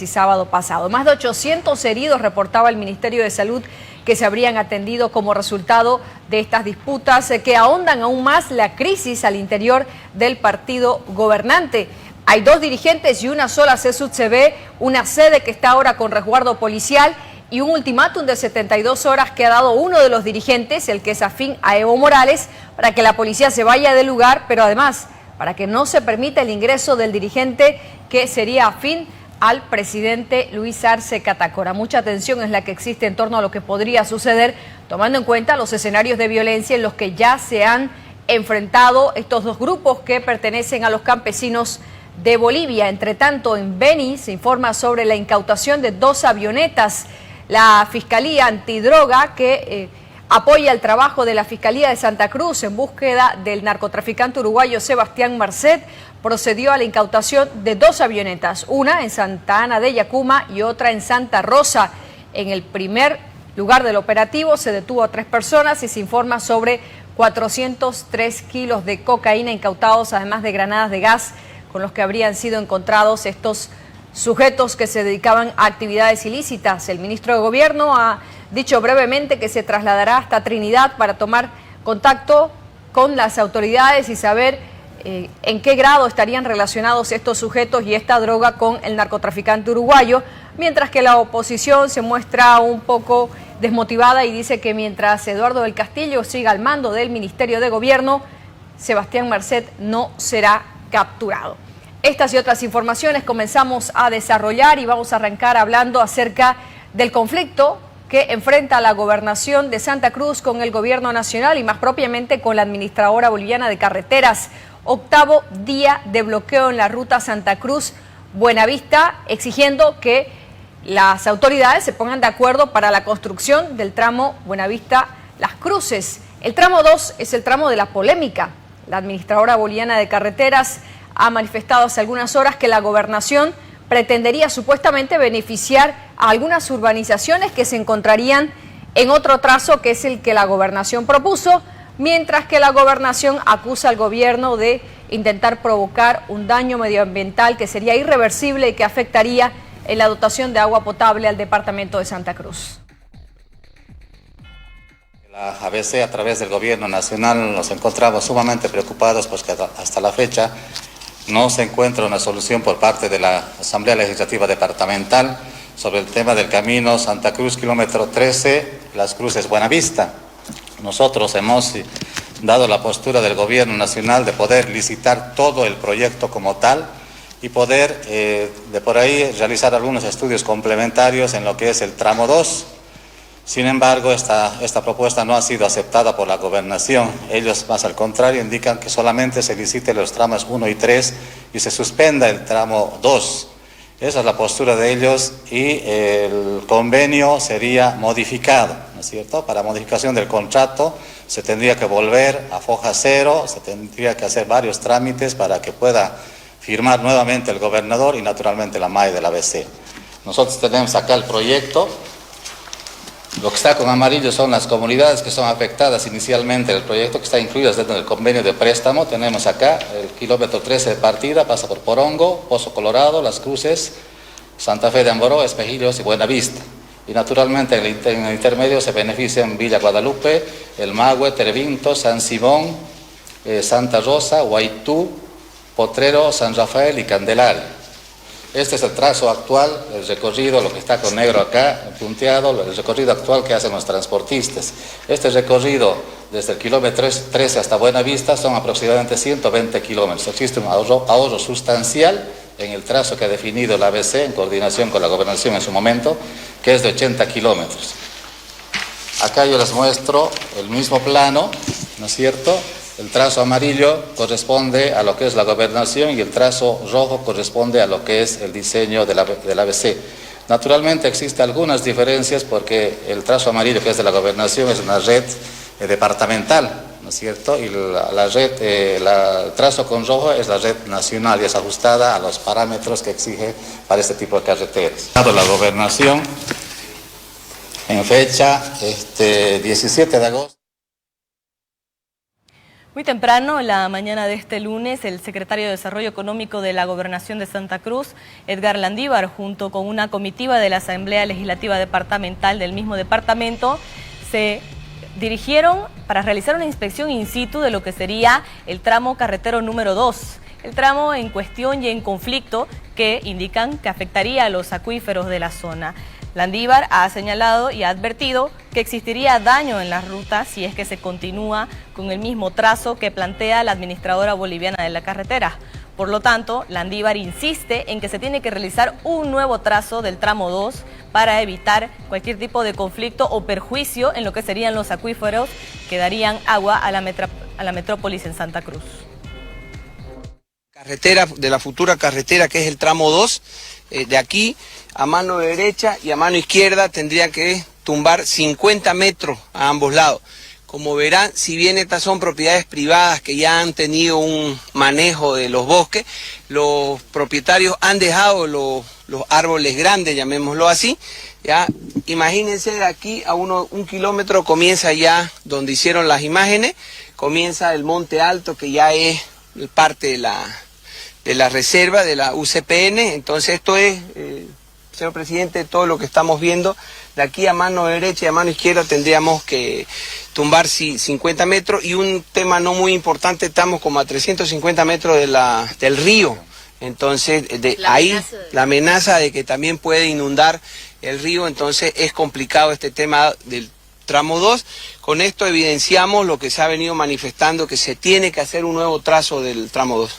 y sábado pasado. Más de 800 heridos reportaba el Ministerio de Salud que se habrían atendido como resultado de estas disputas que ahondan aún más la crisis al interior del partido gobernante. Hay 2 dirigentes y una sola CSUD-CB, una sede que está ahora con resguardo policial y un ultimátum de 72 horas que ha dado uno de los dirigentes, el que es afín a Evo Morales, para que la policía se vaya del lugar, pero además para que no se permita el ingreso del dirigente que sería afín al presidente Luis Arce Catacora. Mucha tensión es la que existe en torno a lo que podría suceder, tomando en cuenta los escenarios de violencia en los que ya se han enfrentado estos 2 grupos que pertenecen a los campesinos de Bolivia. Entre tanto, en Beni se informa sobre la incautación de 2 avionetas. La Fiscalía Antidroga, que apoya el trabajo de la Fiscalía de Santa Cruz en búsqueda del narcotraficante uruguayo Sebastián Marcet, procedió a la incautación de 2 avionetas, una en Santa Ana de Yacuma y otra en Santa Rosa. En el primer lugar del operativo se detuvo a 3 personas y se informa sobre 403 kilos de cocaína incautados, además de granadas de gas con los que habrían sido encontrados estos sujetos que se dedicaban a actividades ilícitas. El ministro de Gobierno ha dicho brevemente que se trasladará hasta Trinidad para tomar contacto con las autoridades y saber en qué grado estarían relacionados estos sujetos y esta droga con el narcotraficante uruguayo, mientras que la oposición se muestra un poco desmotivada y dice que mientras Eduardo del Castillo siga al mando del Ministerio de Gobierno, Sebastián Marcet no será capturado. Estas y otras informaciones comenzamos a desarrollar y vamos a arrancar hablando acerca del conflicto que enfrenta la gobernación de Santa Cruz con el gobierno nacional y más propiamente con la administradora boliviana de carreteras. 8º día de bloqueo en la ruta Santa Cruz-Buenavista, exigiendo que las autoridades se pongan de acuerdo para la construcción del tramo Buenavista-Las Cruces. El tramo 2 es el tramo de la polémica. La administradora boliviana de carreteras ha manifestado hace algunas horas que la gobernación pretendería supuestamente beneficiar a algunas urbanizaciones que se encontrarían en otro trazo que es el que la gobernación propuso, mientras que la gobernación acusa al gobierno de intentar provocar un daño medioambiental que sería irreversible y que afectaría en la dotación de agua potable al departamento de Santa Cruz. La ABC, a través del gobierno nacional, nos encontramos sumamente preocupados porque hasta la fecha no se encuentra una solución por parte de la Asamblea Legislativa Departamental sobre el tema del camino Santa Cruz, kilómetro 13, Las Cruces, Buenavista. Nosotros hemos dado la postura del gobierno nacional de poder licitar todo el proyecto como tal y poder de por ahí realizar algunos estudios complementarios en lo que es el tramo 2. Sin embargo, esta propuesta no ha sido aceptada por la gobernación. Ellos, más al contrario, indican que solamente se licite los tramos 1 y 3 y se suspenda el tramo 2. Esa es la postura de ellos y el convenio sería modificado, ¿no es cierto? Para modificación del contrato se tendría que volver a foja cero, se tendría que hacer varios trámites para que pueda firmar nuevamente el gobernador y naturalmente la MAE de la ABC. Nosotros tenemos acá el proyecto. Lo que está con amarillo son las comunidades que son afectadas inicialmente del proyecto, que está incluidas dentro del convenio de préstamo. Tenemos acá el kilómetro 13 de partida, pasa por Porongo, Pozo Colorado, Las Cruces, Santa Fe de Amboró, Espejillos y Buenavista. Y naturalmente en el intermedio se benefician Villa Guadalupe, El Mague, Tervinto, San Simón, Santa Rosa, Guaitú, Potrero, San Rafael y Candelaria. Este es el trazo actual, el recorrido, lo que está con negro acá, punteado, el recorrido actual que hacen los transportistas. Este recorrido desde el kilómetro 13 hasta Buenavista son aproximadamente 120 kilómetros. Existe un ahorro sustancial en el trazo que ha definido la ABC en coordinación con la gobernación en su momento, que es de 80 kilómetros. Acá yo les muestro el mismo plano, ¿no es cierto? El trazo amarillo corresponde a lo que es la gobernación y el trazo rojo corresponde a lo que es el diseño de la ABC. Naturalmente existen algunas diferencias porque el trazo amarillo que es de la gobernación es una red departamental, ¿no es cierto? Y el trazo con rojo es la red nacional y es ajustada a los parámetros que exige para este tipo de carreteras. La gobernación en fecha 17 de agosto. Muy temprano, en la mañana de este lunes, el secretario de Desarrollo Económico de la Gobernación de Santa Cruz, Edgar Landívar, junto con una comitiva de la Asamblea Legislativa Departamental del mismo departamento, se dirigieron para realizar una inspección in situ de lo que sería el tramo carretero número 2. El tramo en cuestión y en conflicto que indican que afectaría a los acuíferos de la zona. Landívar ha señalado y ha advertido que existiría daño en la ruta si es que se continúa con el mismo trazo que plantea la administradora boliviana de la carretera. Por lo tanto, Landívar insiste en que se tiene que realizar un nuevo trazo del tramo 2 para evitar cualquier tipo de conflicto o perjuicio en lo que serían los acuíferos que darían agua a la metrópolis en Santa Cruz. Carretera de la futura carretera, que es el tramo 2, de aquí a mano derecha y a mano izquierda tendría que tumbar 50 metros a ambos lados. Como verán, si bien estas son propiedades privadas que ya han tenido un manejo de los bosques, los propietarios han dejado los árboles grandes, llamémoslo así. Ya, imagínense, de aquí a un kilómetro comienza ya donde hicieron las imágenes, comienza el Monte Alto, que ya es parte de la reserva de la UCPN. Entonces esto es, señor presidente, todo lo que estamos viendo. De aquí a mano derecha y a mano izquierda tendríamos que tumbar 50 metros, y un tema no muy importante, estamos como a 350 metros del río. Entonces, la amenaza de que también puede inundar el río, entonces es complicado este tema del tramo 2. Con esto evidenciamos lo que se ha venido manifestando, que se tiene que hacer un nuevo trazo del tramo 2.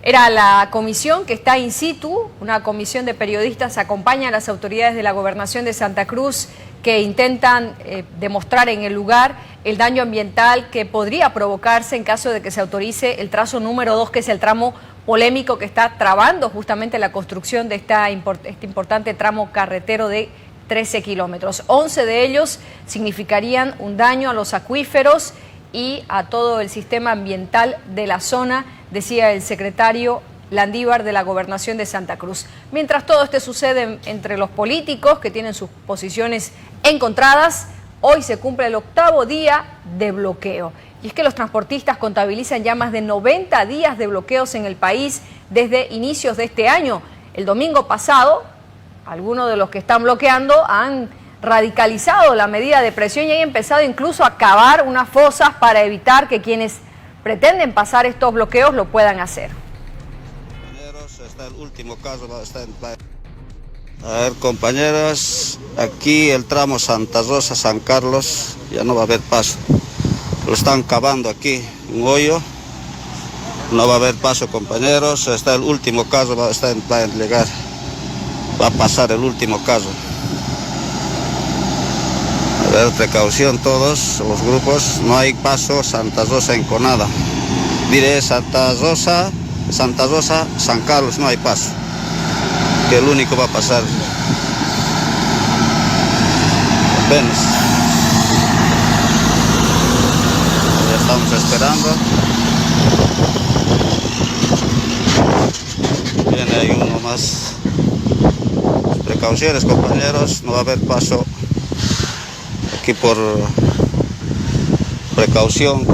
Era la comisión que está in situ, una comisión de periodistas acompaña a las autoridades de la Gobernación de Santa Cruz que intentan demostrar en el lugar el daño ambiental que podría provocarse en caso de que se autorice el trazo número 2, que es el tramo polémico que está trabando justamente la construcción de este importante tramo carretero de 13 kilómetros. 11 de ellos significarían un daño a los acuíferos y a todo el sistema ambiental de la zona, decía el secretario Landívar de la Gobernación de Santa Cruz. Mientras todo esto sucede entre los políticos que tienen sus posiciones encontradas, hoy se cumple el 8º día de bloqueo. Y es que los transportistas contabilizan ya más de 90 días de bloqueos en el país desde inicios de este año. El domingo pasado, algunos de los que están bloqueando han radicalizado la medida de presión y han empezado incluso a cavar unas fosas para evitar que quienes pretenden pasar estos bloqueos lo puedan hacer. Compañeros, está el último caso, está en playa. A ver, compañeros, aquí el tramo Santa Rosa, San Carlos, ya no va a haber paso. Lo están cavando aquí, un hoyo. No va a haber paso, compañeros. Está el último caso, está en playa de llegar. Va a pasar el último caso. A ver, precaución todos los grupos, no hay paso Santa Rosa Enconada. Diré Santa Rosa, San Carlos, no hay paso. Que el único va a pasar. Apenas. Ya estamos esperando. Viene ahí uno más. Precauciones, compañeros, no va a haber paso. Aquí por precaución.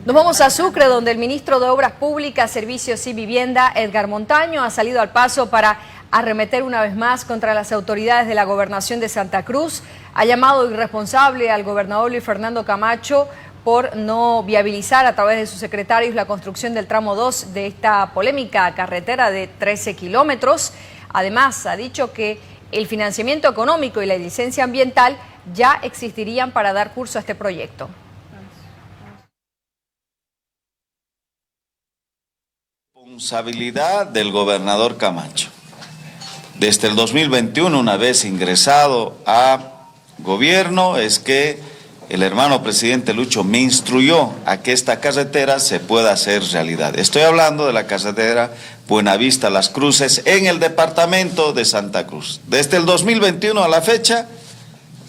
Nos vamos a Sucre, donde el ministro de Obras Públicas, Servicios y Vivienda, Edgar Montaño, ha salido al paso para arremeter una vez más contra las autoridades de la Gobernación de Santa Cruz. Ha llamado irresponsable al gobernador Luis Fernando Camacho por no viabilizar a través de sus secretarios la construcción del tramo 2 de esta polémica carretera de 13 kilómetros. Además, ha dicho que el financiamiento económico y la licencia ambiental ya existirían para dar curso a este proyecto. Responsabilidad del gobernador Camacho. Desde el 2021, una vez ingresado a gobierno, es que el hermano presidente Lucho me instruyó a que esta carretera se pueda hacer realidad. Estoy hablando de la carretera Buenavista Las Cruces en el departamento de Santa Cruz. Desde el 2021 a la fecha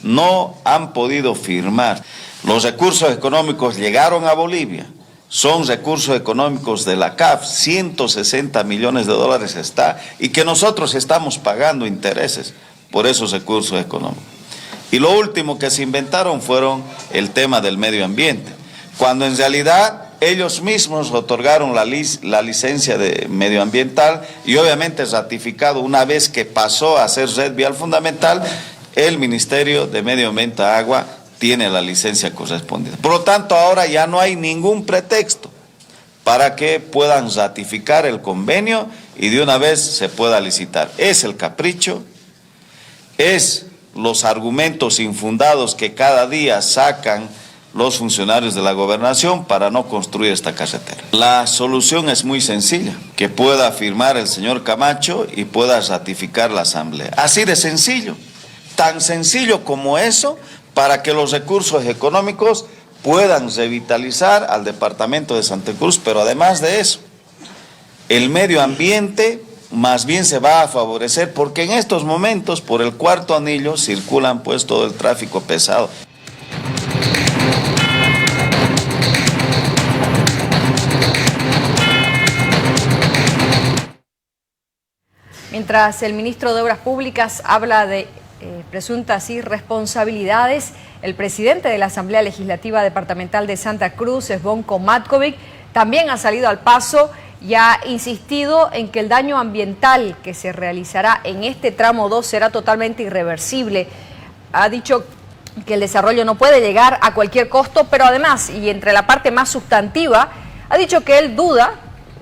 no han podido firmar. Los recursos económicos llegaron a Bolivia, son recursos económicos de la CAF, 160 millones de dólares está, y que nosotros estamos pagando intereses por esos recursos económicos. Y lo último que se inventaron fueron el tema del medio ambiente, cuando en realidad ellos mismos otorgaron la licencia de medioambiental y obviamente ratificado una vez que pasó a ser red vial fundamental, el Ministerio de Medio Ambiente y Agua tiene la licencia correspondiente. Por lo tanto, ahora ya no hay ningún pretexto para que puedan ratificar el convenio y de una vez se pueda licitar. Es el capricho, es los argumentos infundados que cada día sacan los funcionarios de la gobernación para no construir esta carretera. La solución es muy sencilla, que pueda firmar el señor Camacho y pueda ratificar la Asamblea. Así de sencillo, tan sencillo como eso, para que los recursos económicos puedan revitalizar al departamento de Santa Cruz, pero además de eso, el medio ambiente más bien se va a favorecer, porque en estos momentos por el cuarto anillo circulan pues todo el tráfico pesado. Mientras el ministro de Obras Públicas habla de presuntas irresponsabilidades, el presidente de la Asamblea Legislativa Departamental de Santa Cruz, Zvonko Matković, también ha salido al paso y ha insistido en que el daño ambiental que se realizará en este tramo 2 será totalmente irreversible. Ha dicho que el desarrollo no puede llegar a cualquier costo, pero además, y entre la parte más sustantiva, ha dicho que él duda,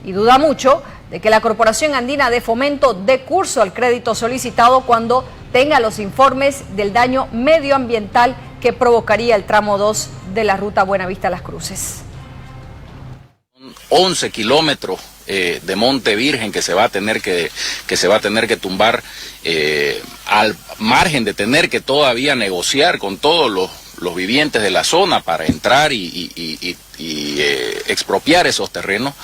y duda mucho, de que la Corporación Andina de Fomento dé curso al crédito solicitado cuando tenga los informes del daño medioambiental que provocaría el tramo 2 de la ruta Buenavista-Las Cruces. 11 kilómetros de monte virgen que se va a tener que tumbar, al margen de tener que todavía negociar con todos los vivientes de la zona para entrar y expropiar esos terrenos,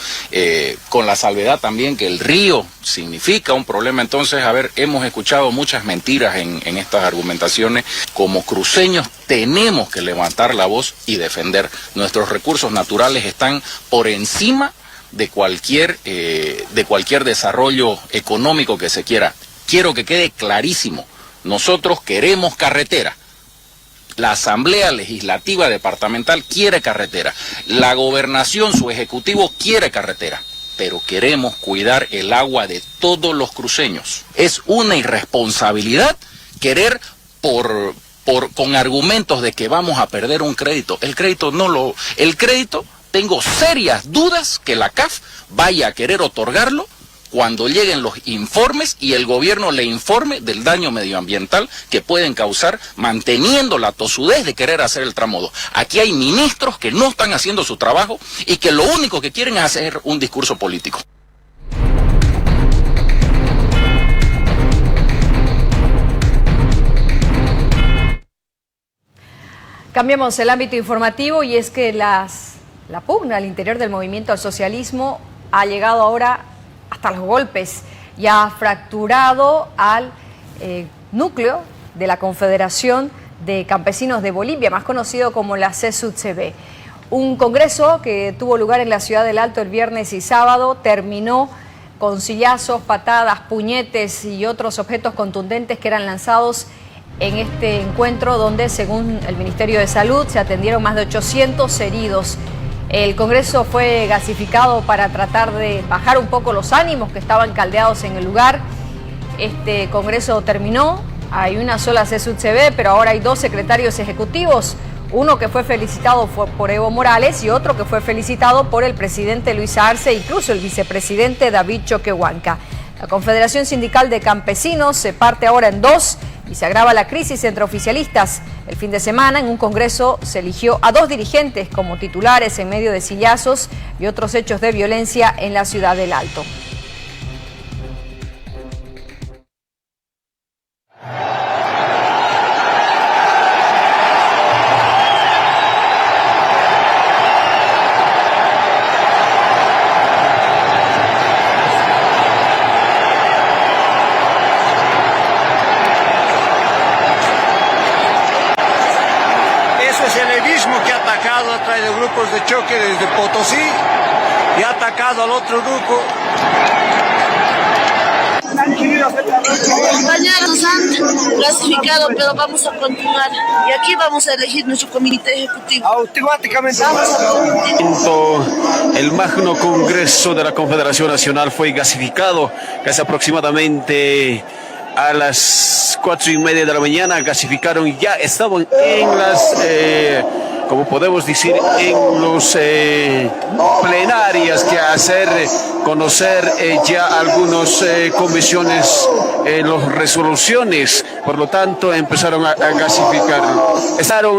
con la salvedad también que el río significa un problema. Entonces, a ver, hemos escuchado muchas mentiras en estas argumentaciones. Como cruceños tenemos que levantar la voz y defender. Nuestros recursos naturales están por encima de cualquier desarrollo económico que se quiera. Quiero que quede clarísimo, nosotros queremos carretera. La Asamblea Legislativa Departamental quiere carretera. La Gobernación, su Ejecutivo, quiere carretera. Pero queremos cuidar el agua de todos los cruceños. Es una irresponsabilidad querer con argumentos de que vamos a perder un crédito. El crédito, tengo serias dudas que la CAF vaya a querer otorgarlo cuando lleguen los informes y el gobierno le informe del daño medioambiental que pueden causar manteniendo la tosudez de querer hacer el tramo 2. Aquí hay ministros que no están haciendo su trabajo y que lo único que quieren es hacer un discurso político. Cambiamos el ámbito informativo y es que la pugna al interior del movimiento al socialismo ha llegado ahora hasta los golpes y ha fracturado al núcleo de la Confederación de Campesinos de Bolivia, más conocido como la CSUCB. Un congreso que tuvo lugar en la ciudad del Alto el viernes y sábado terminó con sillazos, patadas, puñetes y otros objetos contundentes que eran lanzados en este encuentro donde, según el Ministerio de Salud, se atendieron más de 800 heridos. El Congreso fue gasificado para tratar de bajar un poco los ánimos que estaban caldeados en el lugar. Este Congreso terminó, hay una sola CSUCB, pero ahora hay dos secretarios ejecutivos, uno que fue felicitado por Evo Morales y otro que fue felicitado por el presidente Luis Arce e incluso el vicepresidente David Choquehuanca. La Confederación Sindical de Campesinos se parte ahora en dos y se agrava la crisis entre oficialistas. El fin de semana, en un congreso, se eligió a dos dirigentes como titulares en medio de sillazos y otros hechos de violencia en la ciudad del Alto. Eso es el evismo que atacado, ha traído grupos de choque desde Potosí y ha atacado al otro grupo. Compañeros nos han clasificado, pero vamos a continuar. Y aquí vamos a elegir nuestro comité ejecutivo. Automáticamente vamos a continuar. El magno congreso de la Confederación Nacional fue gasificado casi aproximadamente a las 4:30 de la mañana. Gasificaron, ya estaban en las, como podemos decir, en los plenarias que hacer conocer ya algunas comisiones, las resoluciones, por lo tanto empezaron a gasificar.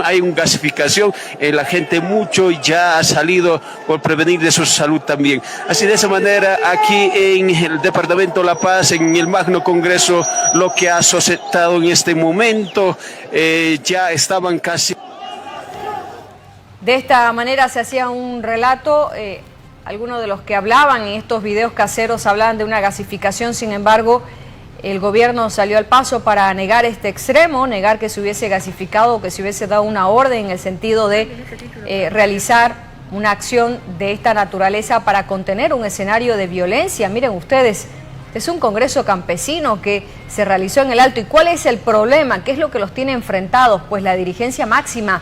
Hay una gasificación, la gente mucho ya ha salido por prevenir de su salud también. Así de esa manera aquí en el Departamento La Paz, en el Magno Congreso, lo que ha sucedido en este momento, ya estaban casi... De esta manera se hacía un relato, algunos de los que hablaban en estos videos caseros hablaban de una gasificación, sin embargo, el gobierno salió al paso para negar este extremo, negar que se hubiese gasificado o que se hubiese dado una orden en el sentido de realizar una acción de esta naturaleza para contener un escenario de violencia. Miren ustedes, es un congreso campesino que se realizó en el Alto. ¿Y cuál es el problema? ¿Qué es lo que los tiene enfrentados? Pues la dirigencia máxima.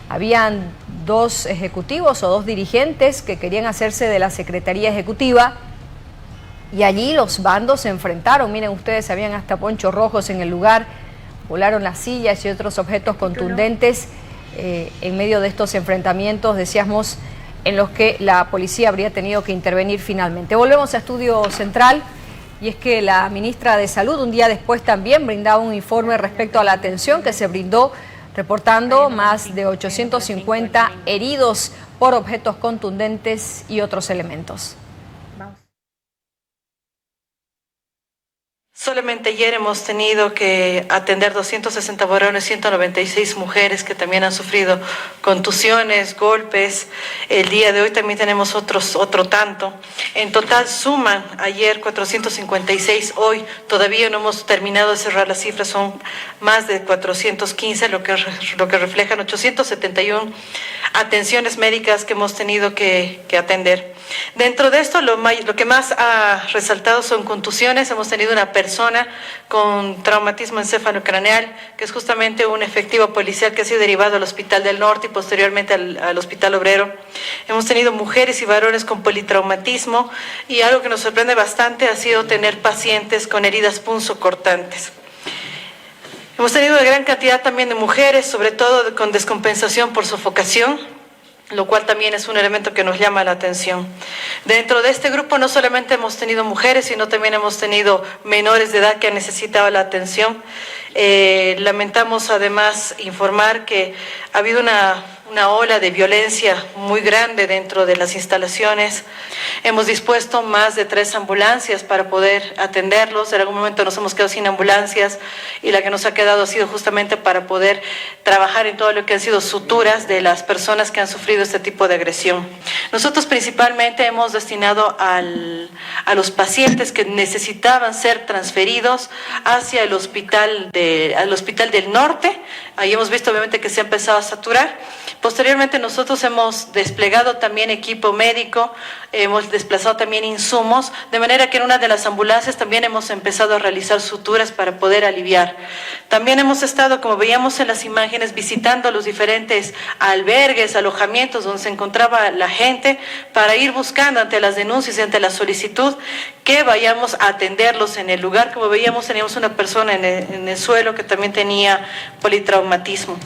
Habían 2 ejecutivos o 2 dirigentes que querían hacerse de la Secretaría Ejecutiva y allí los bandos se enfrentaron. Miren ustedes, habían hasta ponchos rojos en el lugar, volaron las sillas y otros objetos contundentes en medio de estos enfrentamientos, decíamos, en los que la policía habría tenido que intervenir finalmente. Volvemos a Estudio Central y es que la ministra de Salud un día después también brindaba un informe respecto a la atención que se brindó, reportando más de 850 heridos por objetos contundentes y otros elementos. Solamente ayer hemos tenido que atender 260 varones, 196 mujeres que también han sufrido contusiones, golpes. El día de hoy también tenemos otro tanto. En total suman ayer 456, hoy todavía no hemos terminado de cerrar las cifras, son más de 415, lo que reflejan 871 atenciones médicas que hemos tenido que atender. Dentro de esto, lo que más ha resaltado son contusiones. Hemos tenido una persona con traumatismo encéfalo-craneal, que es justamente un efectivo policial que ha sido derivado al Hospital del Norte y posteriormente al Hospital Obrero. Hemos tenido mujeres y varones con politraumatismo y algo que nos sorprende bastante ha sido tener pacientes con heridas punzocortantes. Hemos tenido una gran cantidad también de mujeres, sobre todo con descompensación por sofocación, lo cual también es un elemento que nos llama la atención. Dentro de este grupo no solamente hemos tenido mujeres, sino también hemos tenido menores de edad que han necesitado la atención. Lamentamos además informar que ha habido una ola de violencia muy grande dentro de las instalaciones. Hemos dispuesto más de 3 ambulancias para poder atenderlos. En algún momento nos hemos quedado sin ambulancias y la que nos ha quedado ha sido justamente para poder trabajar en todo lo que han sido suturas de las personas que han sufrido este tipo de agresión. Nosotros principalmente hemos destinado a los pacientes que necesitaban ser transferidos hacia el hospital del Norte. Ahí hemos visto obviamente que se ha empezado a saturar. Posteriormente nosotros hemos desplegado también equipo médico, hemos desplazado también insumos, de manera que en una de las ambulancias también hemos empezado a realizar suturas para poder aliviar. También hemos estado, como veíamos en las imágenes, visitando los diferentes albergues, alojamientos donde se encontraba la gente, para ir buscando ante las denuncias y ante la solicitud que vayamos a atenderlos en el lugar. Como veíamos, teníamos una persona en el suelo que también tenía politraumatismo.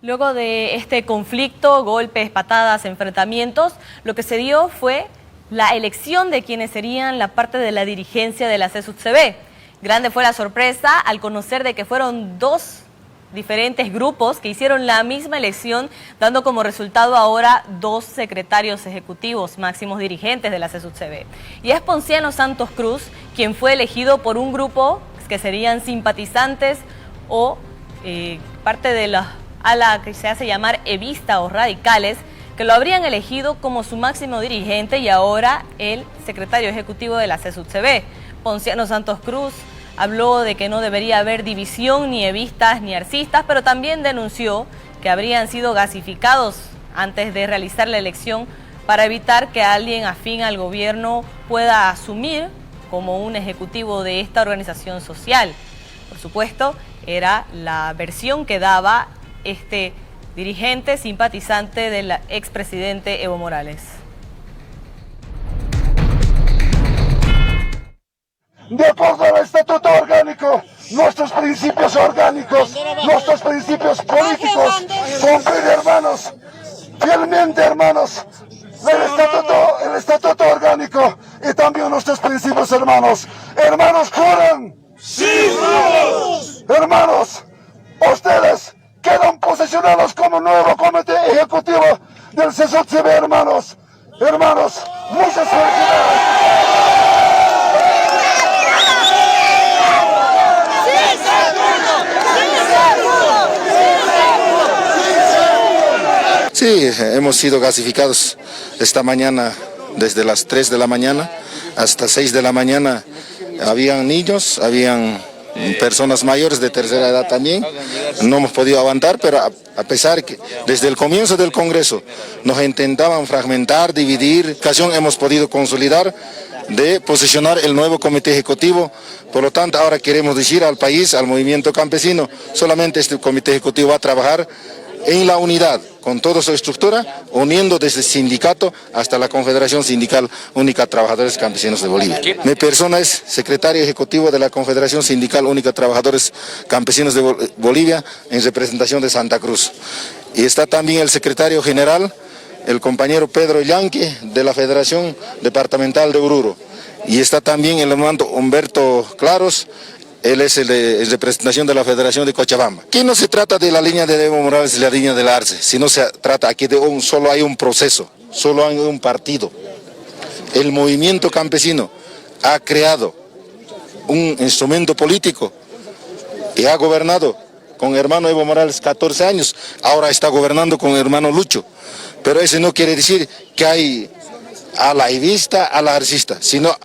Luego de este conflicto, golpes, patadas, enfrentamientos, lo que se dio fue la elección de quienes serían la parte de la dirigencia de la CSUTCB. Grande fue la sorpresa al conocer de que fueron 2 diferentes grupos que hicieron la misma elección, dando como resultado ahora 2 secretarios ejecutivos, máximos dirigentes de la CSUTCB. Y es Ponciano Santos Cruz quien fue elegido por un grupo que serían simpatizantes o parte de la ala que se hace llamar evista o radicales, que lo habrían elegido como su máximo dirigente y ahora el secretario ejecutivo de la CSUTCB. Ponciano Santos Cruz habló de que no debería haber división ni evistas ni arcistas, pero también denunció que habrían sido gasificados antes de realizar la elección para evitar que alguien afín al gobierno pueda asumir como un ejecutivo de esta organización social. Por supuesto, era la versión que daba este dirigente simpatizante del expresidente Evo Morales. De acuerdo al estatuto orgánico, nuestros principios orgánicos, nuestros principios políticos, cumplir, hermanos, fielmente, hermanos, el estatuto orgánico y también nuestros principios, hermanos. Hermanos, ¿juran? ¡Sí, juramos! Hermanos, ustedes quedan posicionados como nuevo comité ejecutivo del CESUTCB, hermanos. Hermanos, muchas felicidades. Sí, hemos sido gasificados esta mañana desde las 3 de la mañana hasta 6 de la mañana. Habían niños, habían personas mayores de tercera edad también. No hemos podido aguantar, pero a pesar que desde el comienzo del Congreso nos intentaban fragmentar, dividir, ocasión hemos podido consolidar de posicionar el nuevo comité ejecutivo. Por lo tanto, ahora queremos decir al país, al movimiento campesino, solamente este comité ejecutivo va a trabajar en la unidad, con toda su estructura, uniendo desde el sindicato hasta la Confederación Sindical Única Trabajadores Campesinos de Bolivia. Mi persona es secretario ejecutivo de la Confederación Sindical Única Trabajadores Campesinos de Bolivia, en representación de Santa Cruz. Y está también el secretario general, el compañero Pedro Yanque, de la Federación Departamental de Oruro. Y está también el hermano Humberto Claros. Él es el de representación de la Federación de Cochabamba. Aquí no se trata de la línea de Evo Morales y la línea del Arce, sino se trata aquí de solo hay un proceso, solo hay un partido. El movimiento campesino ha creado un instrumento político y ha gobernado con hermano Evo Morales 14 años, ahora está gobernando con hermano Lucho. Pero eso no quiere decir que hay a la evista, a la arcista, sino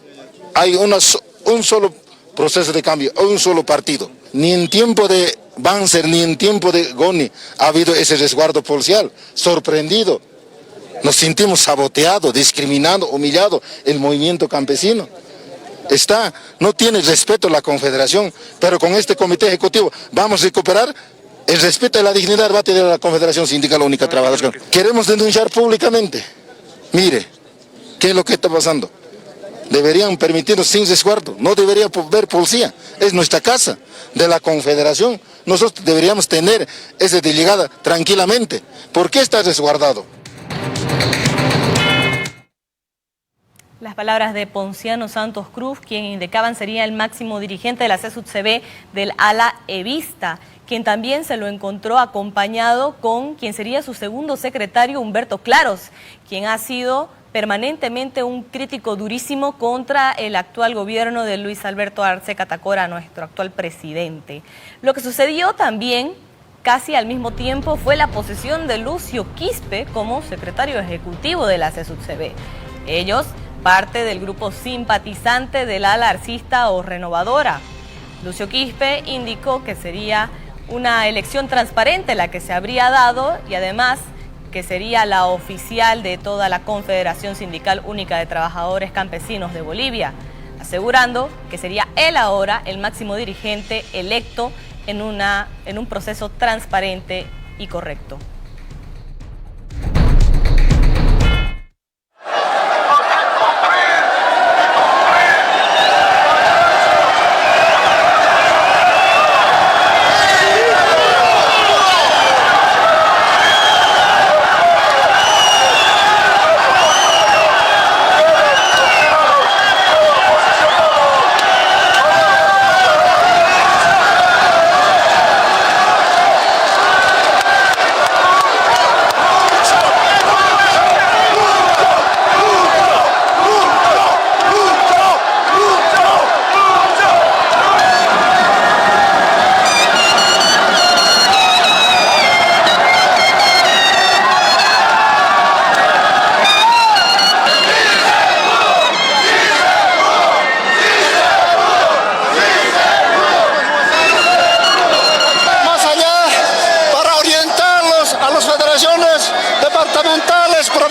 hay un solo proceso de cambio, un solo partido. Ni en tiempo de Banzer, ni en tiempo de Goni ha habido ese resguardo policial. Sorprendido, nos sentimos saboteados, discriminados, humillados, el movimiento campesino. No tiene respeto la Confederación, pero con este comité ejecutivo vamos a recuperar el respeto y la dignidad va a tener la Confederación Sindical Única Trabajadores. Queremos denunciar públicamente. Mire, ¿qué es lo que está pasando? Deberían permitirnos sin resguardo, no debería haber policía, es nuestra casa de la Confederación, nosotros deberíamos tener ese de llegada tranquilamente. ¿Por qué está resguardado? Las palabras de Ponciano Santos Cruz, quien indicaban sería el máximo dirigente de la CESUTCB del ala evista, quien también se lo encontró acompañado con quien sería su segundo secretario, Humberto Claros, quien ha sido permanentemente un crítico durísimo contra el actual gobierno de Luis Alberto Arce Catacora, nuestro actual presidente. Lo que sucedió también casi al mismo tiempo fue la posesión de Lucio Quispe como secretario ejecutivo de la CESUTCB. Ellos, parte del grupo simpatizante del ala arcista o renovadora. Lucio Quispe indicó que sería una elección transparente la que se habría dado y además que sería la oficial de toda la Confederación Sindical Única de Trabajadores Campesinos de Bolivia, asegurando que sería él ahora el máximo dirigente electo en un proceso transparente y correcto.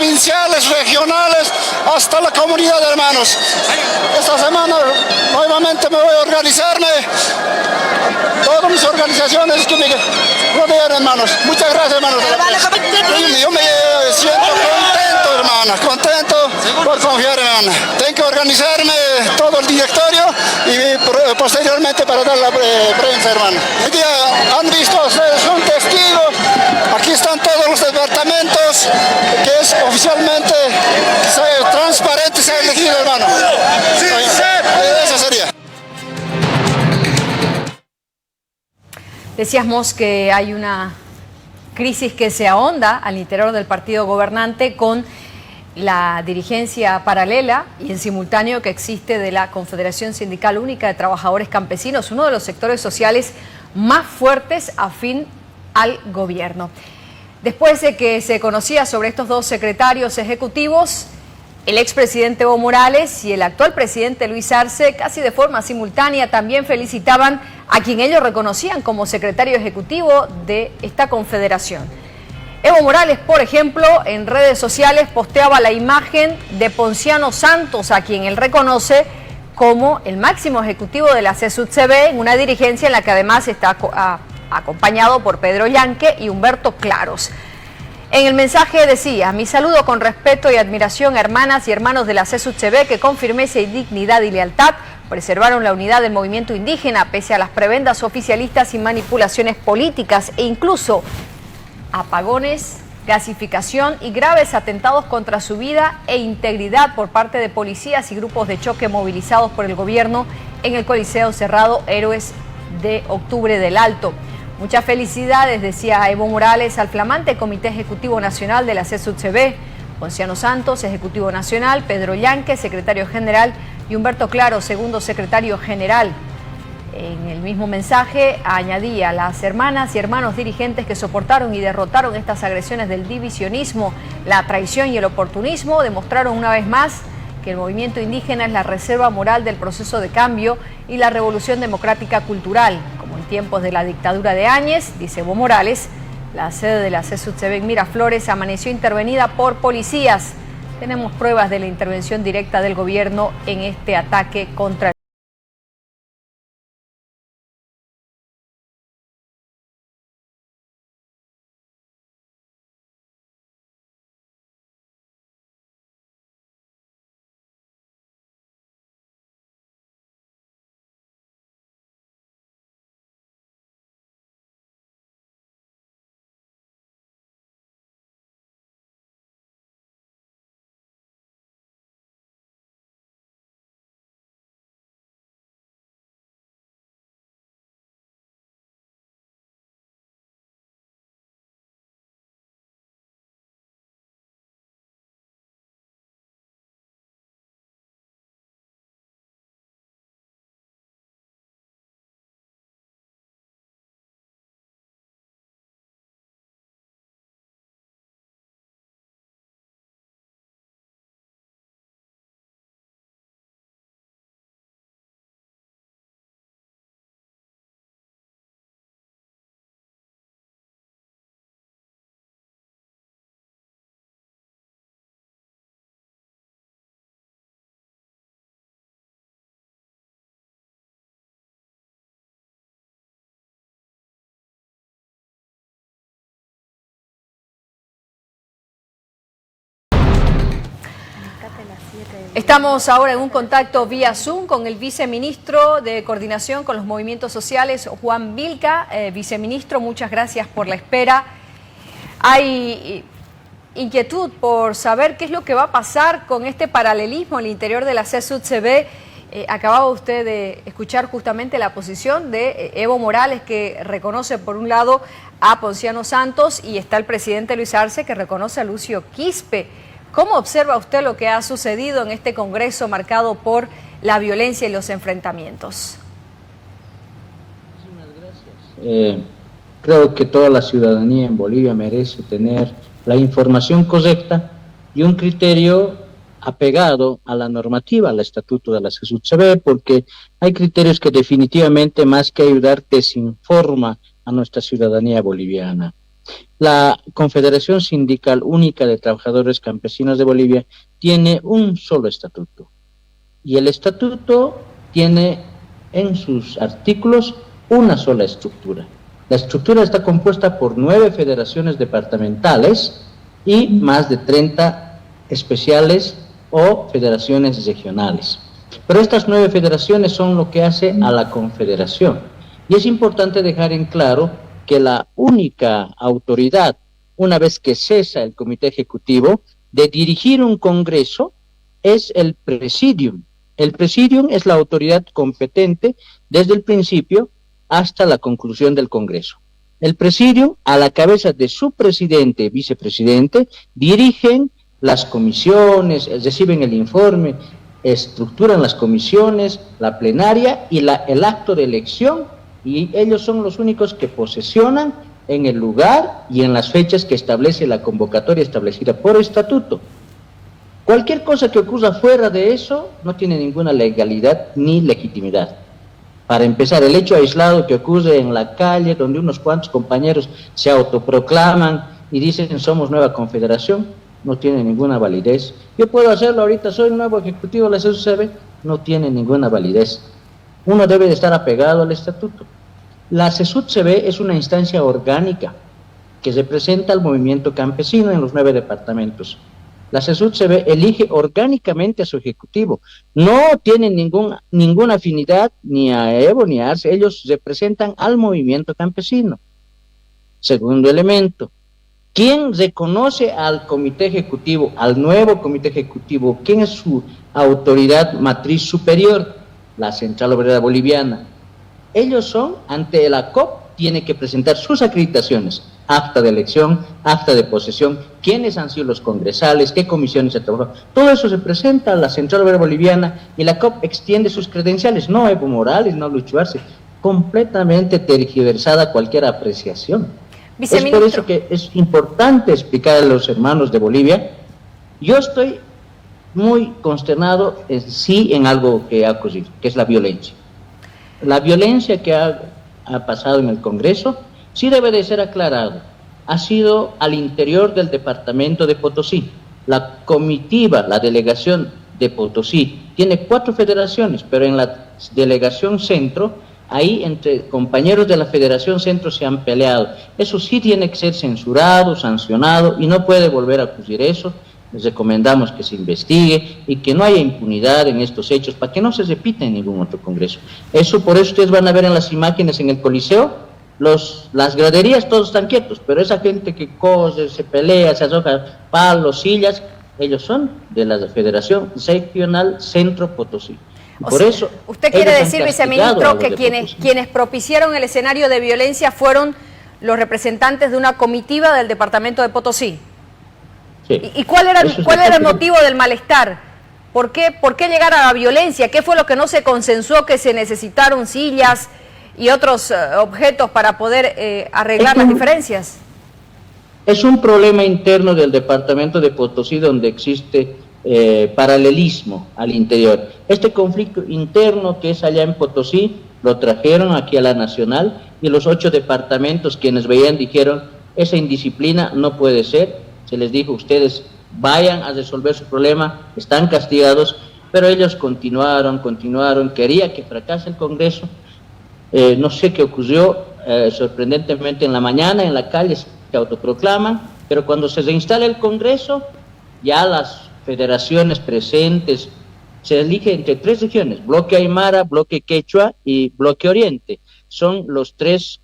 provinciales, regionales, hasta la comunidad de hermanos. Esta semana nuevamente me voy a organizarme, todas mis organizaciones que me rodean, hermanos. Muchas gracias, hermanos. Yo me siento contento, hermana, contento por confiar, hermana. Tengo que organizarme todo el directorio y posteriormente para dar la prensa, hermano. Hoy día han visto, ustedes son testigos, aquí están todos los departamentos, que es oficialmente transparente, se ha elegido, hermano. Eso sería. Decíamos que hay una crisis que se ahonda al interior del partido gobernante con la dirigencia paralela y en simultáneo que existe de la Confederación Sindical Única de Trabajadores Campesinos, uno de los sectores sociales más fuertes afín al gobierno. Después de que se conocía sobre estos dos secretarios ejecutivos, el expresidente Evo Morales y el actual presidente Luis Arce, casi de forma simultánea, también felicitaban a quien ellos reconocían como secretario ejecutivo de esta confederación. Evo Morales, por ejemplo, en redes sociales posteaba la imagen de Ponciano Santos, a quien él reconoce como el máximo ejecutivo de la CSUTCB, en una dirigencia en la que además está acompañado por Pedro Yanque y Humberto Claros. En el mensaje decía: mi saludo con respeto y admiración a hermanas y hermanos de la CSUTCB que con firmeza y dignidad y lealtad preservaron la unidad del movimiento indígena pese a las prebendas oficialistas y manipulaciones políticas e incluso apagones, gasificación y graves atentados contra su vida e integridad por parte de policías y grupos de choque movilizados por el gobierno en el Coliseo Cerrado Héroes de Octubre del Alto. Muchas felicidades, decía Evo Morales, al flamante Comité Ejecutivo Nacional de la CSUTCB, Ponciano Santos, Ejecutivo Nacional, Pedro Yanque, Secretario General, y Humberto Claro, Segundo Secretario General. En el mismo mensaje añadía: las hermanas y hermanos dirigentes que soportaron y derrotaron estas agresiones del divisionismo, la traición y el oportunismo demostraron una vez más que el movimiento indígena es la reserva moral del proceso de cambio y la revolución democrática cultural. Como en tiempos de la dictadura de Áñez, dice Evo Morales, la sede de la CSUTCB en Miraflores amaneció intervenida por policías. Tenemos pruebas de la intervención directa del gobierno en este ataque contra el Estamos ahora en un contacto vía Zoom con el viceministro de Coordinación con los Movimientos Sociales, Juan Vilca. Viceministro, muchas gracias por la espera. Hay inquietud por saber qué es lo que va a pasar con este paralelismo al interior de la CSUTCB. Acababa usted de escuchar justamente la posición de Evo Morales, que reconoce por un lado a Ponciano Santos, y está el presidente Luis Arce, que reconoce a Lucio Quispe. ¿Cómo observa usted lo que ha sucedido en este Congreso marcado por la violencia y los enfrentamientos? Creo que toda la ciudadanía en Bolivia merece tener la información correcta y un criterio apegado a la normativa, al estatuto de la CSUTCB, porque hay criterios que definitivamente, más que ayudar, desinforma a nuestra ciudadanía boliviana. La Confederación Sindical Única de Trabajadores Campesinos de Bolivia tiene un solo estatuto, y el estatuto tiene en sus artículos una sola estructura. La estructura está compuesta por 9 federaciones departamentales y más de 30 especiales o federaciones regionales. Pero estas 9 federaciones son lo que hace a la confederación. Y es importante dejar en claro que la única autoridad, una vez que cesa el comité ejecutivo, de dirigir un congreso es el presidium. El presidium es la autoridad competente desde el principio hasta la conclusión del congreso. El presidium, a la cabeza de su presidente y vicepresidente, dirigen las comisiones, reciben el informe, estructuran las comisiones, la plenaria y el acto de elección, y ellos son los únicos que posesionan en el lugar y en las fechas que establece la convocatoria establecida por estatuto. Cualquier cosa que ocurra fuera de eso no tiene ninguna legalidad ni legitimidad. Para empezar, el hecho aislado que ocurre en la calle, donde unos cuantos compañeros se autoproclaman y dicen somos nueva confederación, no tiene ninguna validez. Yo puedo hacerlo ahorita, soy el nuevo ejecutivo de la CSUCB, no tiene ninguna validez. Uno debe de estar apegado al estatuto. La CSUCB es una instancia orgánica que representa al movimiento campesino en los 9 departamentos. La CSUCB elige orgánicamente a su ejecutivo. No tienen ninguna afinidad ni a Evo ni a Arce. Ellos representan al movimiento campesino. Segundo elemento, ¿quién reconoce al comité ejecutivo, al nuevo comité ejecutivo? ¿Quién es su autoridad matriz superior? La Central Obrera Boliviana. Ellos son, ante la COP, tienen que presentar sus acreditaciones, acta de elección, acta de posesión, quiénes han sido los congresales, qué comisiones se trabajaron. Todo eso se presenta a la Central Obrera Boliviana y la COP extiende sus credenciales. No Evo Morales, no Lucho Arce, completamente tergiversada cualquier apreciación. Es por eso que es importante explicar a los hermanos de Bolivia. Yo estoy muy consternado en algo que ha ocurrido, que es la violencia. La violencia que ha pasado en el Congreso sí debe de ser aclarado. Ha sido al interior del departamento de Potosí. La comitiva, la delegación de Potosí, tiene 4 federaciones, pero en la delegación centro, ahí entre compañeros de la Federación Centro se han peleado. Eso sí tiene que ser censurado, sancionado, y no puede volver a ocurrir eso. Les recomendamos que se investigue y que no haya impunidad en estos hechos para que no se repita en ningún otro congreso. Por eso ustedes van a ver en las imágenes en el Coliseo, las graderías todos están quietos, pero esa gente que cose, se pelea, se azoca palos, sillas, ellos son de la Federación Regional Centro Potosí. Por eso, ¿usted quiere decir, viceministro, que quienes propiciaron el escenario de violencia fueron los representantes de una comitiva del departamento de Potosí? Sí. ¿Y cuál era el motivo del malestar? ¿Por qué llegar a la violencia? ¿Qué fue lo que no se consensuó, que se necesitaron sillas y otros objetos para poder arreglar las diferencias? Es un problema interno del departamento de Potosí donde existe paralelismo al interior. Este conflicto interno que es allá en Potosí lo trajeron aquí a la Nacional y los 8 departamentos quienes veían dijeron esa indisciplina no puede ser. Se les dijo, ustedes vayan a resolver su problema, están castigados, pero ellos continuaron, quería que fracase el Congreso. No sé qué ocurrió, sorprendentemente en la mañana, en la calle se autoproclaman, pero cuando se reinstala el Congreso, ya las federaciones presentes, se elige entre 3 regiones, Bloque Aymara, Bloque Quechua y Bloque Oriente. Son los 3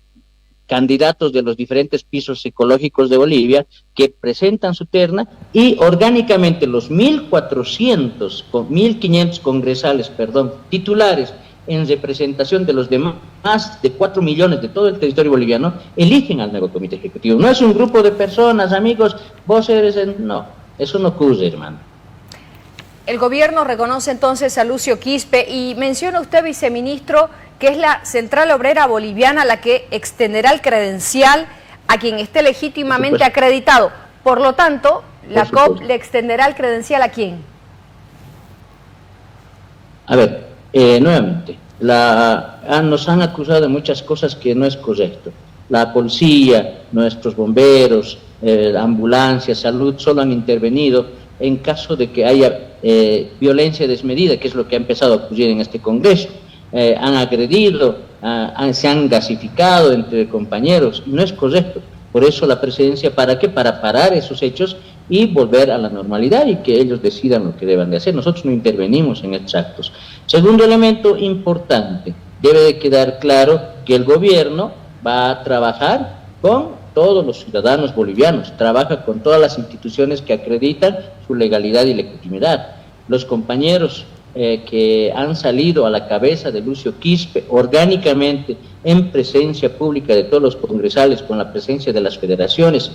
candidatos de los diferentes pisos ecológicos de Bolivia que presentan su terna y orgánicamente los 1.500 congresales, titulares en representación de los demás, más de 4 millones de todo el territorio boliviano, eligen al nuevo comité ejecutivo. No es un grupo de personas, amigos, vos eres no, eso no ocurre, hermano. El gobierno reconoce entonces a Lucio Quispe y menciona usted, viceministro, que es la Central Obrera Boliviana la que extenderá el credencial a quien esté legítimamente acreditado. Por lo tanto, la COP le extenderá el credencial ¿a quién? A ver, nuevamente, nos han acusado de muchas cosas que no es correcto. La policía, nuestros bomberos, ambulancia, salud, solo han intervenido en caso de que haya violencia desmedida, que es lo que ha empezado a ocurrir en este Congreso. Han agredido, se han gasificado entre compañeros, y no es correcto. Por eso la presidencia, ¿para qué? Para parar esos hechos y volver a la normalidad y que ellos decidan lo que deban de hacer. Nosotros no intervenimos en estos actos. Segundo elemento importante, debe de quedar claro que el gobierno va a trabajar con todos los ciudadanos bolivianos, trabaja con todas las instituciones que acreditan su legalidad y legitimidad. Los compañeros que han salido a la cabeza de Lucio Quispe orgánicamente en presencia pública de todos los congresales, con la presencia de las federaciones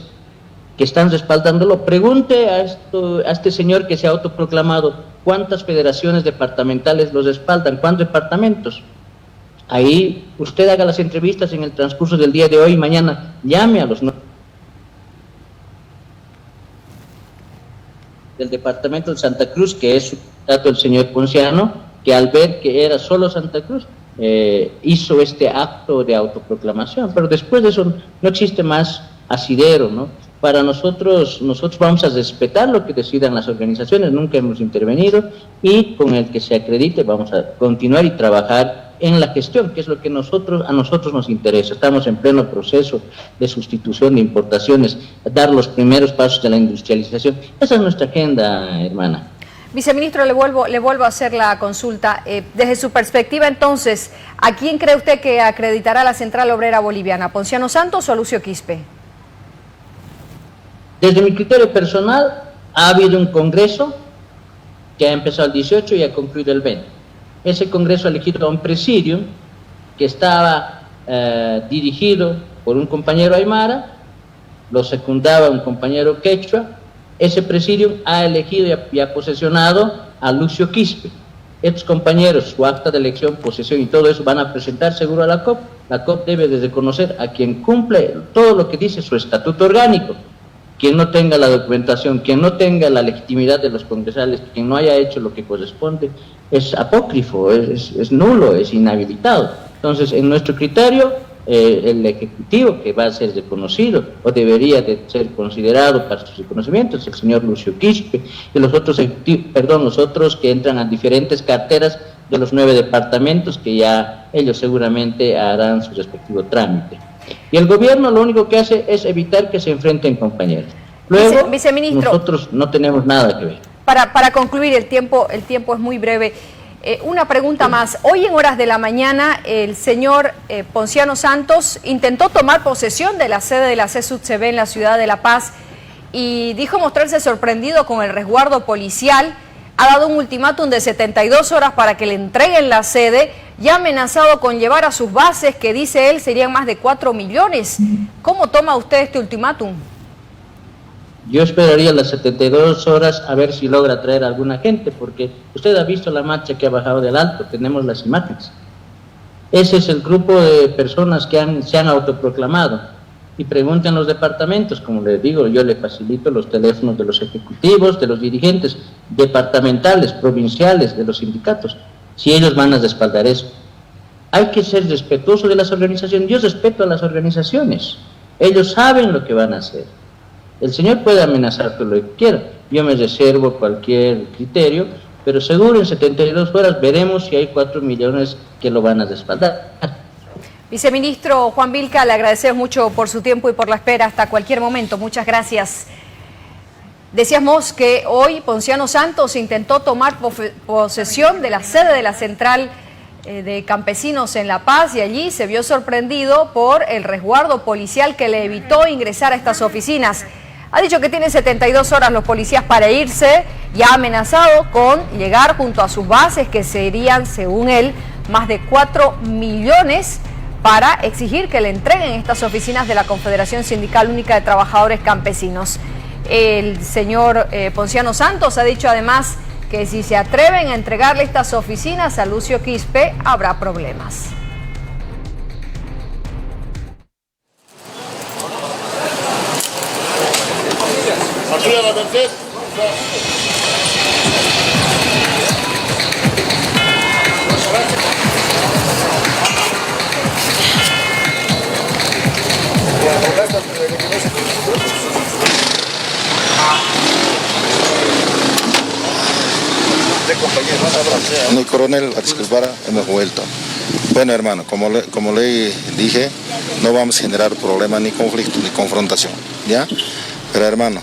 que están respaldándolo, pregunte a este señor que se ha autoproclamado cuántas federaciones departamentales los respaldan, cuántos departamentos. Ahí usted haga las entrevistas en el transcurso del día de hoy y mañana llame a los del departamento de Santa Cruz, que es su candidato el señor Ponciano, que al ver que era solo Santa Cruz, hizo este acto de autoproclamación, pero después de eso no existe más asidero, ¿no? Para nosotros vamos a respetar lo que decidan las organizaciones, nunca hemos intervenido, y con el que se acredite vamos a continuar y trabajar en la gestión, que es lo que a nosotros nos interesa. Estamos en pleno proceso de sustitución de importaciones, dar los primeros pasos de la industrialización. Esa es nuestra agenda, hermana. Viceministro, le vuelvo a hacer la consulta. Desde su perspectiva, entonces, ¿a quién cree usted que acreditará la Central Obrera Boliviana? ¿Ponciano Santos o a Lucio Quispe? Desde mi criterio personal, ha habido un congreso que ha empezado el 18 y ha concluido el 20. Ese congreso ha elegido a un presidium que estaba dirigido por un compañero aymara, lo secundaba un compañero quechua. Ese presidium ha elegido y ha posesionado a Lucio Quispe. Estos compañeros, su acta de elección, posesión y todo eso van a presentar seguro a la COP. La COP debe de reconocer a quien cumple todo lo que dice su estatuto orgánico. Quien no tenga la documentación, quien no tenga la legitimidad de los congresales, quien no haya hecho lo que corresponde, es apócrifo, es nulo, es inhabilitado. Entonces, en nuestro criterio, el Ejecutivo que va a ser reconocido o debería de ser considerado para sus reconocimientos, el señor Lucio Quispe y los otros que entran a diferentes carteras de los 9 departamentos que ya ellos seguramente harán su respectivo trámite. Y el gobierno lo único que hace es evitar que se enfrenten compañeros. Luego, Viceministro, nosotros no tenemos nada que ver. Para concluir, el tiempo es muy breve. Una pregunta más. Hoy en horas de la mañana, el señor Ponciano Santos intentó tomar posesión de la sede de la CSUTCB en la ciudad de La Paz y dijo mostrarse sorprendido con el resguardo policial. Ha dado un ultimátum de 72 horas para que le entreguen la sede y ha amenazado con llevar a sus bases, que dice él serían más de 4 millones. ¿Cómo toma usted este ultimátum? Yo esperaría las 72 horas a ver si logra traer a alguna gente, porque usted ha visto la marcha que ha bajado del Alto, tenemos las imágenes. Ese es el grupo de personas que se han autoproclamado. Y pregunten los departamentos, como les digo, yo le facilito los teléfonos de los ejecutivos, de los dirigentes departamentales, provinciales, de los sindicatos, si ellos van a respaldar eso. Hay que ser respetuoso de las organizaciones. Yo respeto a las organizaciones. Ellos saben lo que van a hacer. El señor puede amenazar todo lo que quiera. Yo me reservo cualquier criterio, pero seguro en 72 horas veremos si hay 4 millones que lo van a respaldar. Viceministro Juan Vilca, le agradecemos mucho por su tiempo y por la espera hasta cualquier momento. Muchas gracias. Decíamos que hoy Ponciano Santos intentó tomar posesión de la sede de la Central de Campesinos en La Paz y allí se vio sorprendido por el resguardo policial que le evitó ingresar a estas oficinas. Ha dicho que tiene 72 horas los policías para irse y ha amenazado con llegar junto a sus bases, que serían, según él, más de 4 millones para exigir que le entreguen estas oficinas de la Confederación Sindical Única de Trabajadores Campesinos. El señor Ponciano Santos ha dicho además que si se atreven a entregarle estas oficinas a Lucio Quispe, habrá problemas. mi coronel, a disculpar, hemos vuelto. Bueno, hermano, como le dije, no vamos a generar problema, ni conflicto, ni confrontación, ¿ya? Pero, hermano,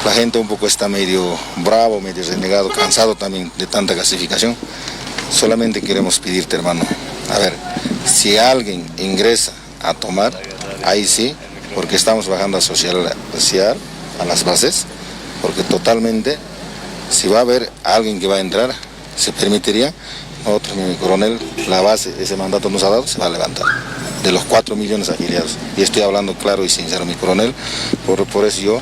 la gente un poco está medio bravo, medio renegado, cansado también de tanta gasificación. Solamente queremos pedirte, hermano, a ver, si alguien ingresa a tomar, ahí sí, porque estamos bajando a socializar a las bases, porque totalmente, si va a haber alguien que va a entrar, se permitiría. Nosotros, mi coronel, la base, ese mandato nos ha dado, se va a levantar. De los 4 millones afiliados. Y estoy hablando claro y sincero, mi coronel. Por eso yo,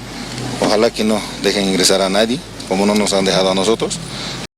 ojalá que no dejen ingresar a nadie, como no nos han dejado a nosotros.